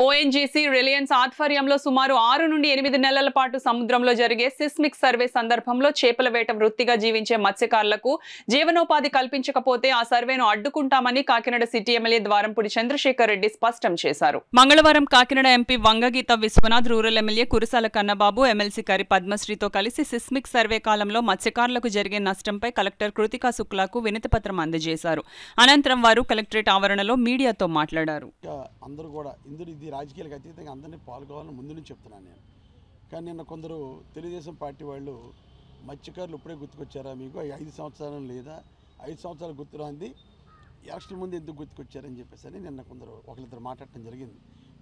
ONGC Reliance ఆధ్వర్యంలో సుమారు 6 నుండి 8 నెలల పాటు సముద్రంలో జరిగే సిస్మిక్ సర్వే సందర్భంలో చేపల వేట వృత్తిగా జీవించే మత్స్యకారులకు జీవనోపాధి కల్పించకపోతే ఆ సర్వేను అడ్డుకుంటామని కాకినాడ సిటీ ఎమ్మెల్యే ద్వారంపూడి చంద్రశేఖర్ రెడ్డి స్పష్టం చేశారు. మంగళవారం Kakinada MP Vanga Geetha Viswanath, rural MLA Kurasala Kannababu, MLC Kari పద్మశ్రీతో కలిసి సిస్మిక్ సర్వే కాలంలో మత్స్యకారులకు జరిగే నష్టంపై కలెక్టర్ కృతికా శుక్లాకు వినతిపత్రం అందజేశారు. అనంతరం వారు కలెక్టరేట్ ఆవరణలో మీడియాతో మాట్లాడారు. రాజకీయాలకు అతీతంగా అందరినీ పాల్గొవాలని ముందు నుంచి చెప్తున్నాను నేను. కానీ నిన్న కొందరు తెలుగుదేశం పార్టీ వాళ్ళు మత్స్యకారులు ఇప్పుడే గుర్తుకొచ్చారా మీకు 5 సంవత్సరాలు లేదా 5 సంవత్సరాలు గుర్తురాంది ఎలక్షన్ ముందు ఎందుకు గుర్తుకొచ్చారని చెప్పేసి నిన్న కొందరు ఒకరిద్దరు మాట్లాడటం జరిగింది.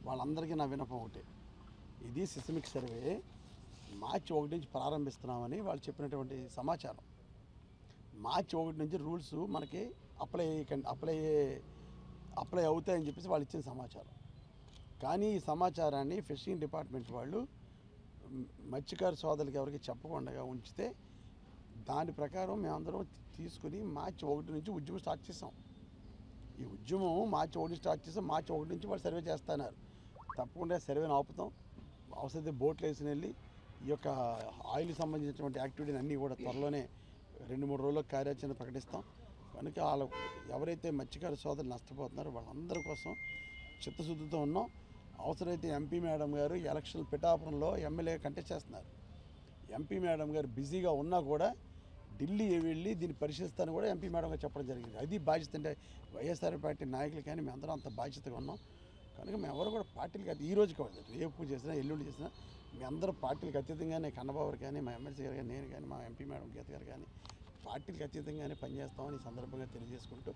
వాళ్ళందరికీ నా విన్నపం ఒకటే, ఇది సిస్మిక్ సర్వే మార్చి 1 నుంచి ప్రారంభిస్తున్నామని వాళ్ళు చెప్పినటువంటి సమాచారం. మార్చి 1 నుంచి రూల్స్ మనకి అప్లై అవుతాయని చెప్పేసి వాళ్ళు ఇచ్చిన సమాచారం. కానీ ఈ సమాచారాన్ని ఫిషింగ్ డిపార్ట్మెంట్ వాళ్ళు మత్స్యకారు సోదరులకి ఎవరికి చెప్పకుండా ఉంచితే దాని ప్రకారం మేమందరం తీసుకుని మార్చి 1 నుంచి ఉద్యమం స్టార్ట్ చేసాం. ఈ ఉద్యమం మార్చి 1 స్టార్ట్ చేసాం. మార్చి 1 నుంచి వాళ్ళు సర్వే చేస్తున్నారు. తప్పకుండా సర్వేని ఆపుతాం. అవసరమైతే బోట్లు వేసుకుని వెళ్ళి ఈ యొక్క ఆయిల్ సంబంధించినటువంటి యాక్టివిటీని అన్నీ కూడా త్వరలోనే 2-3 రోజుల్లో కార్యాచరణ ప్రకటిస్తాం. కనుక వాళ్ళు ఎవరైతే మత్స్యకారు సోదరులు నష్టపోతున్నారో వాళ్ళందరి కోసం చిత్తశుద్ధితో ఉన్నాం. అవసరమైతే ఎంపీ మేడం గారు ఎలక్షన్ పిఠాపురంలో ఎమ్మెల్యే కంటెస్ట్ చేస్తున్నారు. ఎంపీ మేడం గారు బిజీగా ఉన్నా కూడా ఢిల్లీ వెళ్ళి దీన్ని పరిశీలిస్తానని కూడా ఎంపీ మేడం గారు చెప్పడం జరిగింది. అది బాధ్యత. అంటే వైఎస్ఆర్ పార్టీ నాయకులు కానీ మేమందరం అంత బాధ్యతగా ఉన్నాం. కనుక మేము ఎవరు కూడా పార్టీలకు అది ఈ రోజు కాదు, రేపు చేసినా ఎల్లుండి చేసినా మీ అందరూ పార్టీలకు అతీతంగానే కన్నబాబు కానీ మా ఎమ్మెల్సీ గారు కానీ నేను కానీ మా ఎంపీ మేడం గీత గారు కానీ పార్టీలకు అతీతంగానే పనిచేస్తామని ఈ సందర్భంగా తెలియజేసుకుంటూ